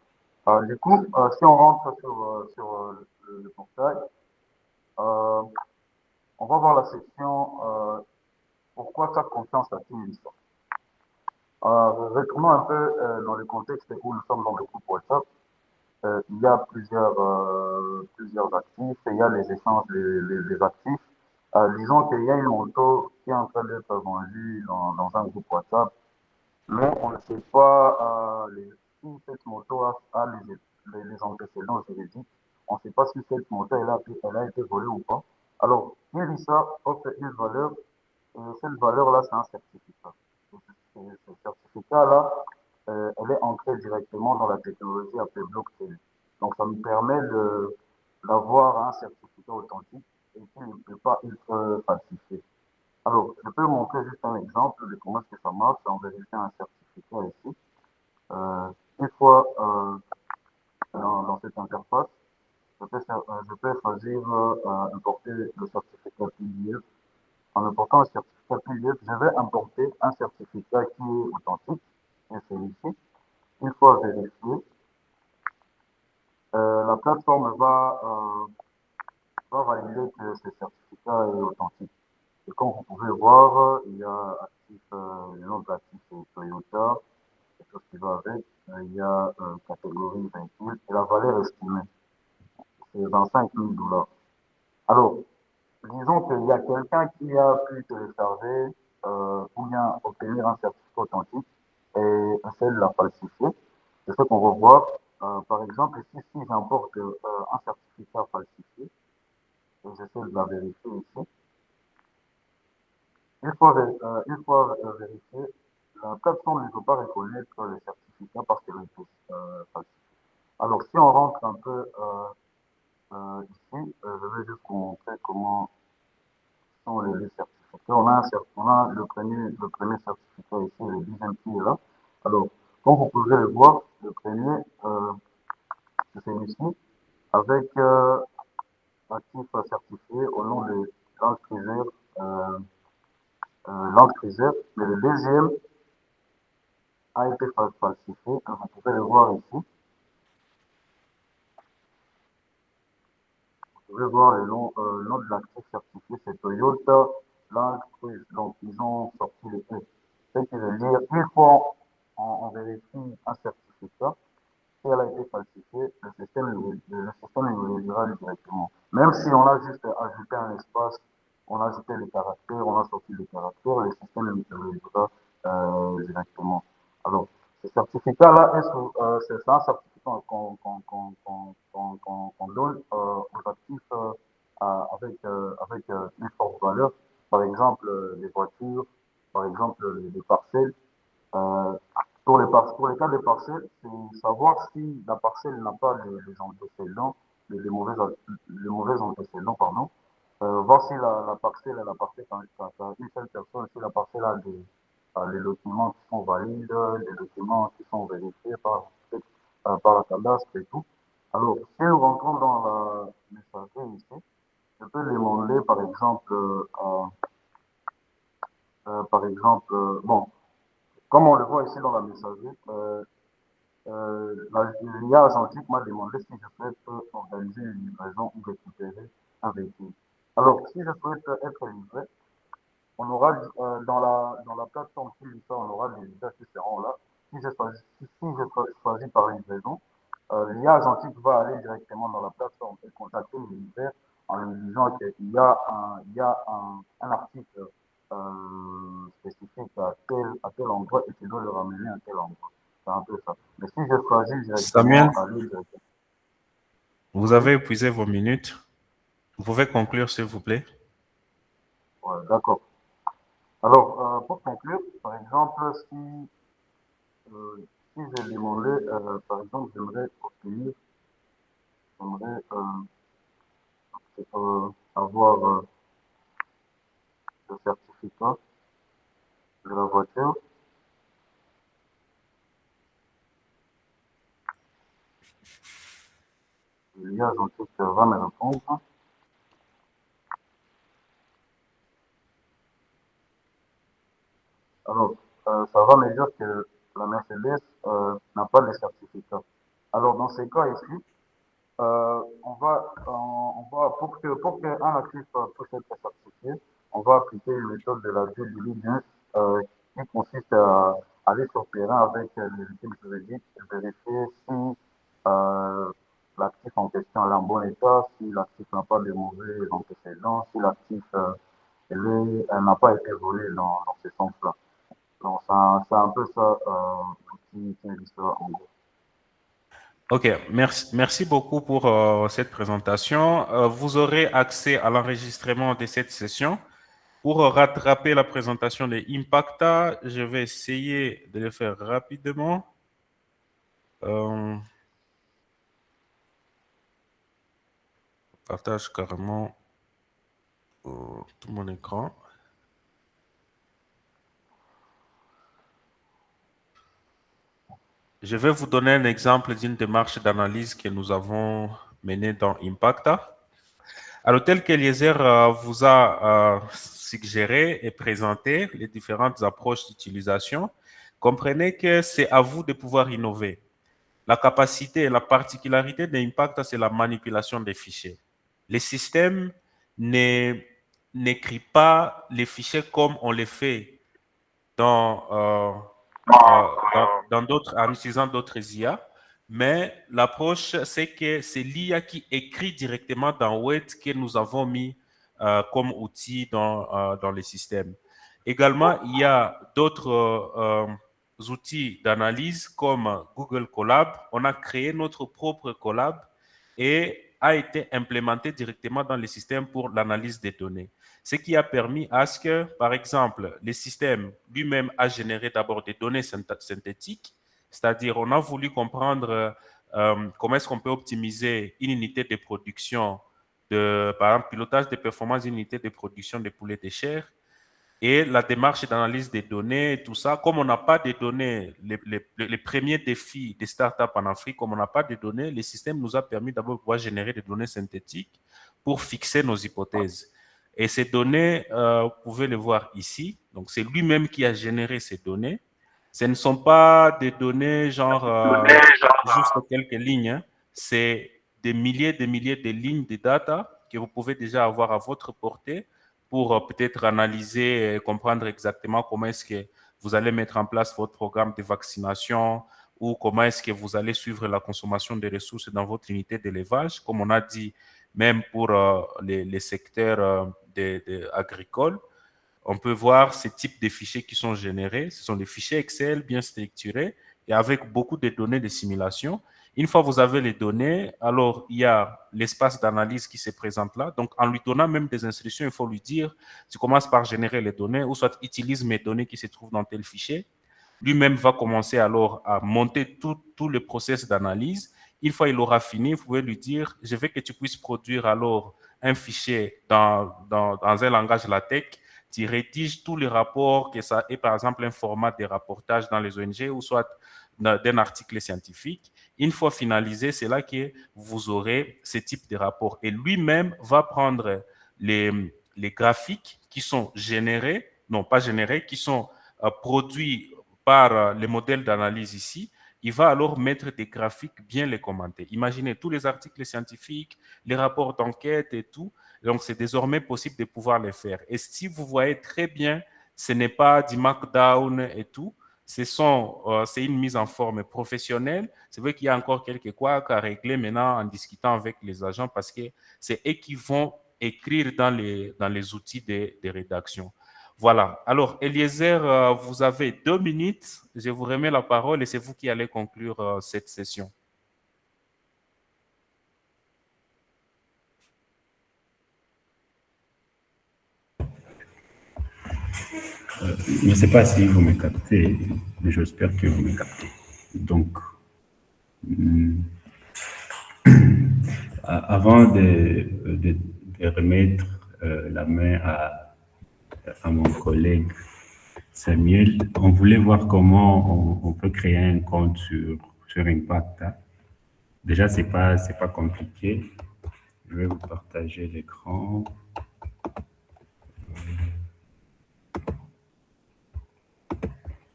Du coup, si on rentre sur le portail, euh, on va voir la section pourquoi faire confiance à Team Lisa. Retournons un peu dans le contexte où nous sommes dans le groupe WhatsApp. Il y a plusieurs actifs, il y a les échanges des actifs. Disons qu'il y a une moto qui est en train d'être vendue dans un groupe WhatsApp, mais on ne sait pas si cette moto a les antécédents juridiques. On ne sait pas si cette moto elle a été volée ou pas. Alors, Melissa offre une valeur, et cette valeur-là, c'est un certificat. Ce certificat-là, elle est ancrée directement dans la technologie appelée blockchain. Donc, ça nous permet d'avoir un certificat authentique et qui ne peut pas être falsifié. Alors, je peux montrer juste un exemple de comment est-ce que ça marche en vérifiant un certificat ici. Une fois dans cette interface, je peux choisir importer le certificat PDF. En important le certificat PDF, je vais importer un certificat qui est authentique, et c'est ici. Une fois vérifié, la plateforme va valider que ce certificat est authentique. Et comme vous pouvez voir, il y a le nom de l'actif Toyota, et tout ce qui va avec. Il y a catégorie véhicule et la valeur estimée, c'est 25 000 dollars. Alors, disons qu'il y a quelqu'un qui a pu télécharger ou bien obtenir un certificat authentique et essayer de la falsifier. C'est ce qu'on va voir. Par exemple, ici, si j'importe un certificat falsifié, et j'essaie de la vérifier ici, une fois vérifié, la plateforme ne peut pas reconnaître le certificat parce qu'il est falsifié. Alors, si on rentre un peu ici, je vais juste vous montrer comment sont les certificats. On a le premier certificat ici, le deuxième qui est là. Alors, comme vous pouvez le voir, le premier, c'est celui-ci, avec actif certifié au nom de Land Cruiser, Land Cruiser. Mais le deuxième a été falsifié, comme vous pouvez le voir ici. Vous pouvez voir le nom de l'actif certifié, c'est Toyota Land Cruiser. Donc, ils ont sorti le E. Ce qui veut dire, une fois on vérifie un certificat, si elle a été falsifiée, le système nous le dira directement. Même si on a juste ajouté un espace, on a ajouté les caractères, on a sorti les caractères, le système nous le dira directement. Alors, ce certificat-là, c'est un certificat qu'on donne aux actifs avec une forte valeur. des voitures, par exemple des parcelles. Euh, pour les cas des parcelles, c'est savoir si la parcelle n'a pas les antécédents, les mauvais antécédents, pardon. Voir si la parcelle, elle appartient à une seule personne, si la parcelle a des documents qui sont valides, des documents qui sont vérifiés par la cadastre et tout. Alors, si nous rentrons dans la messagerie ici, je peux demander, bon, comme on le voit ici dans la messagerie, l'IA agentique m'a demandé si je souhaite organiser une livraison ou récupérer un véhicule. Alors, si je souhaite être livré, on aura dans la plateforme qui lit ça, on aura des visas qui seront là. Si je choisis par livraison, l'IA agentique va aller directement dans la plateforme et contacter le livreur en lui disant qu'il y a un article spécifique à tel endroit et qu'il doit le ramener à tel endroit. C'est un peu ça. Mais si je choisis Samuel, directement aller directement. vous Oui, avez épuisé vos minutes. Vous pouvez conclure, s'il vous plaît. ouais, d'accord. Alors, pour conclure, par exemple, si j'ai demandé, par exemple, j'aimerais avoir le certificat de la voiture, l'IA agentique va me répondre. Alors, ça va me dire que la Mercedes n'a pas de certificat. Alors, dans ces cas ici, pour qu'un actif puisse être certifié, on va appliquer une méthode de la due diligence qui consiste à aller sur le terrain avec les équipes juridiques et vérifier si l'actif en question est en bon état, si l'actif n'a pas de mauvais antécédents, si l'actif n'a pas été volé dans ce sens-là. Donc, c'est un peu ça qui est l'histoire en gros. OK, merci beaucoup pour cette présentation. Vous aurez accès à l'enregistrement de cette session. Pour rattraper la présentation de Impacta, je vais essayer de le faire rapidement. Partage carrément tout mon écran. Je vais vous donner un exemple d'une démarche d'analyse que nous avons menée dans Impacta. Alors, tel qu'Eliezer vous a suggéré et présenté les différentes approches d'utilisation, comprenez que c'est à vous de pouvoir innover. La capacité et la particularité d'Impacta, c'est la manipulation des fichiers. Les systèmes n'écrivent pas les fichiers comme on les fait en utilisant d'autres IA, mais l'approche, c'est que c'est l'IA qui écrit directement dans Word que nous avons mis comme outil dans les systèmes. Également, il y a d'autres outils d'analyse comme Google Colab. On a créé notre propre Colab et a été implémenté directement dans les systèmes pour l'analyse des données. Ce qui a permis à ce que, par exemple, le système lui-même a généré d'abord des données synthétiques, c'est-à-dire on a voulu comprendre comment est-ce qu'on peut optimiser une unité de production, par exemple, pilotage des performances d'une unité de production de poulet de chair, et la démarche d'analyse des données, tout ça. Comme on n'a pas de données, les premiers défis des startups en Afrique, comme on n'a pas de données, le système nous a permis d'abord de pouvoir générer des données synthétiques pour fixer nos hypothèses. Et ces données, vous pouvez les voir ici. Donc, c'est lui-même qui a généré ces données. Ce ne sont pas des données genre juste quelques lignes. Hein. C'est des milliers de lignes de data que vous pouvez déjà avoir à votre portée pour peut-être analyser et comprendre exactement comment est-ce que vous allez mettre en place votre programme de vaccination ou comment est-ce que vous allez suivre la consommation des ressources dans votre unité d'élevage, comme on a dit, même pour les secteurs agricoles. On peut voir ces types de fichiers qui sont générés. Ce sont des fichiers Excel bien structurés et avec beaucoup de données de simulation. Une fois que vous avez les données, alors il y a l'espace d'analyse qui se présente là. Donc, en lui donnant même des instructions, il faut lui dire, tu commences par générer les données, ou soit utilise mes données qui se trouvent dans tel fichier. Lui-même va commencer alors à monter tout le process d'analyse. Une fois qu'il aura fini, vous pouvez lui dire, je veux que tu puisses produire alors un fichier dans un langage LaTeX. Tu rédiges tous les rapports, que ça ait par exemple un format de rapportage dans les ONG ou soit d'un article scientifique. Une fois finalisé, c'est là que vous aurez ce type de rapport. Et lui-même va prendre les graphiques qui sont générés, non pas générés, qui sont produits par les modèles d'analyse ici. Il va alors mettre des graphiques, bien les commenter. Imaginez tous les articles scientifiques, les rapports d'enquête et tout. Donc, c'est désormais possible de pouvoir les faire. Et si vous voyez très bien, ce n'est pas du markdown et tout. C'est une mise en forme professionnelle. C'est vrai qu'il y a encore quelques couacs à régler maintenant en discutant avec les agents parce que c'est eux qui vont écrire dans les outils de rédaction. Voilà. Alors, Eliezer, vous avez 2 minutes. Je vous remets la parole et c'est vous qui allez conclure cette session. Je ne sais pas si vous me captez, mais j'espère que vous me captez. Donc, avant de remettre la main à mon collègue Samuel, on voulait voir comment on peut créer un compte sur Impact. Déjà, c'est pas compliqué. Je vais vous partager l'écran.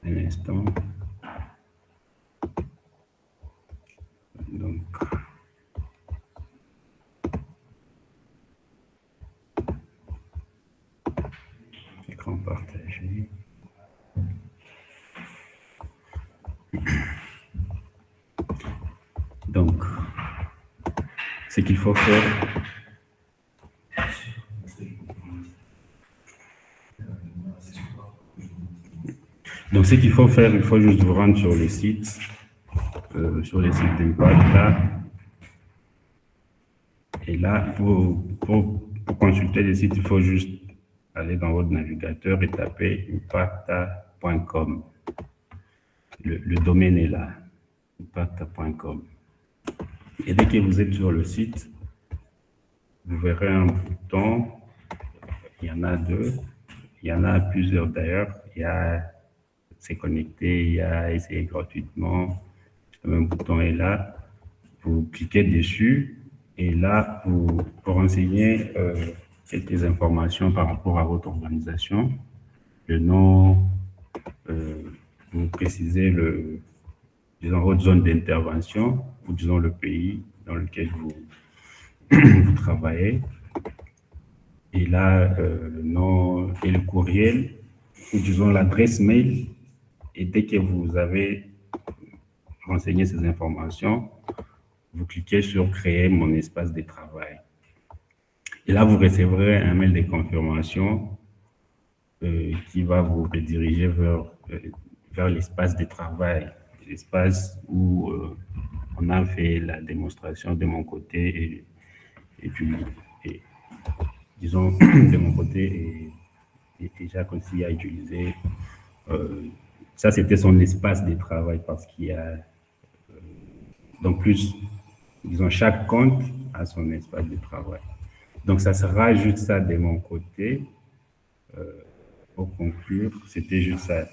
Un instant. Donc, écran partagé. Donc, ce qu'il faut faire, il faut juste vous rendre sur les sites d'Impact là. Et là, pour consulter les sites, il faut juste aller dans votre navigateur et taper impacta.com. Le domaine est là, impacta.com. Et dès que vous êtes sur le site, vous verrez un bouton. Il y en a 2. Il y en a plusieurs d'ailleurs. Il y a c'est connecté, il y a essayer gratuitement. Le même bouton est là. Vous cliquez dessus et là, vous renseignez quelques informations par rapport à votre organisation. Le nom, vous précisez disons, votre zone d'intervention ou disons le pays dans lequel vous travaillez. Et là, le nom et le courriel, ou disons l'adresse mail. Et dès que vous avez renseigné ces informations, vous cliquez sur « Créer mon espace de travail ». Et là, vous recevrez un mail de confirmation qui va vous rediriger vers l'espace de travail, l'espace où on a fait la démonstration de mon côté et puis, disons, de mon côté, et Jacques aussi a utilisé. Ça, c'était son espace de travail parce qu'il y a donc plus, disons, chaque compte a son espace de travail. Donc, ça sera juste ça de mon côté. Pour conclure, c'était juste ça.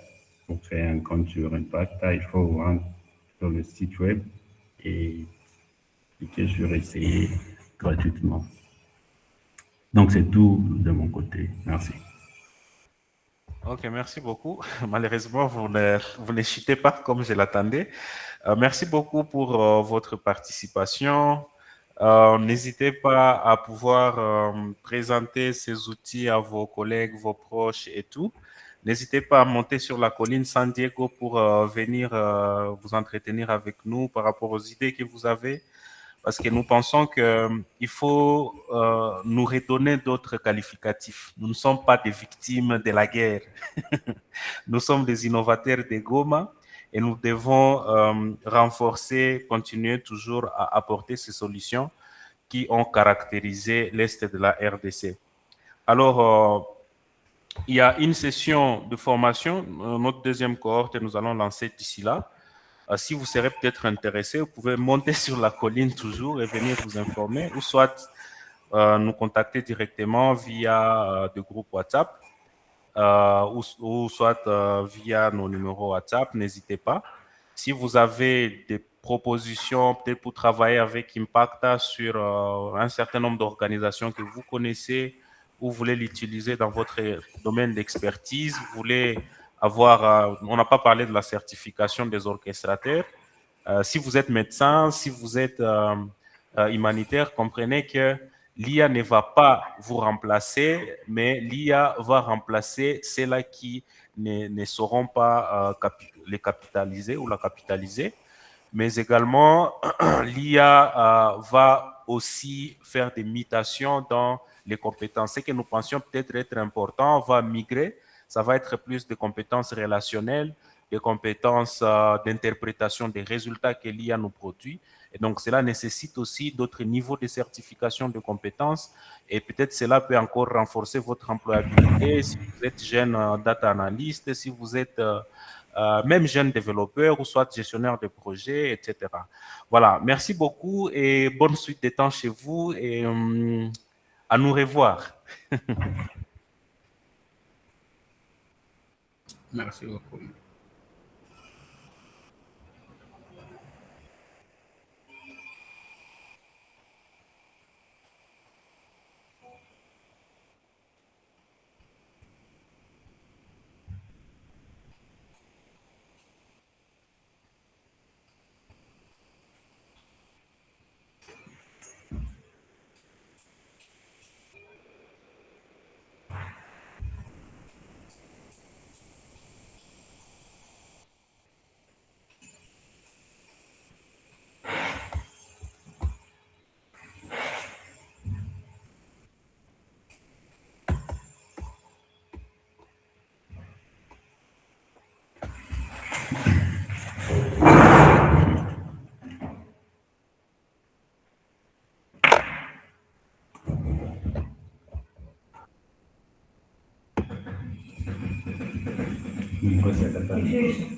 Pour créer un compte sur Impact, il faut vous rendre sur le site web et cliquer sur essayer gratuitement. Donc, c'est tout de mon côté. Merci. Ok, merci beaucoup. Malheureusement, vous ne chutez pas comme je l'attendais. Merci beaucoup pour votre participation. N'hésitez pas à pouvoir présenter ces outils à vos collègues, vos proches et tout. N'hésitez pas à monter sur la colline San Diego pour venir vous entretenir avec nous par rapport aux idées que vous avez. Parce que nous pensons qu'il faut nous redonner d'autres qualificatifs. Nous ne sommes pas des victimes de la guerre. Nous sommes des innovateurs de Goma et nous devons renforcer, continuer toujours à apporter ces solutions qui ont caractérisé l'Est de la RDC. Alors, il y a une session de formation, notre deuxième cohorte, nous allons lancer d'ici là. Si vous serez peut-être intéressé, vous pouvez monter sur la colline toujours et venir vous informer, ou soit nous contacter directement via des groupes WhatsApp, ou soit via nos numéros WhatsApp, n'hésitez pas. Si vous avez des propositions, peut-être pour travailler avec Impacta sur un certain nombre d'organisations que vous connaissez, ou vous voulez l'utiliser dans votre domaine d'expertise, vous voulez avoir, on n'a pas parlé de la certification des orchestrateurs. Si vous êtes médecin, si vous êtes humanitaire, comprenez que l'IA ne va pas vous remplacer, mais l'IA va remplacer ceux-là qui ne sauront pas les capitaliser ou la capitaliser. Mais également, l'IA va aussi faire des mutations dans les compétences. Ce que nous pensions peut-être être important va migrer. Ça va être plus de compétences relationnelles, des compétences d'interprétation des résultats que l'IA nous produit. Et donc, cela nécessite aussi d'autres niveaux de certification de compétences. Et peut-être cela peut encore renforcer votre employabilité si vous êtes jeune data analyst, si vous êtes même jeune développeur ou soit gestionnaire de projet, etc. Voilà, merci beaucoup et bonne suite des temps chez vous et à nous revoir. Merci beaucoup. Gracias.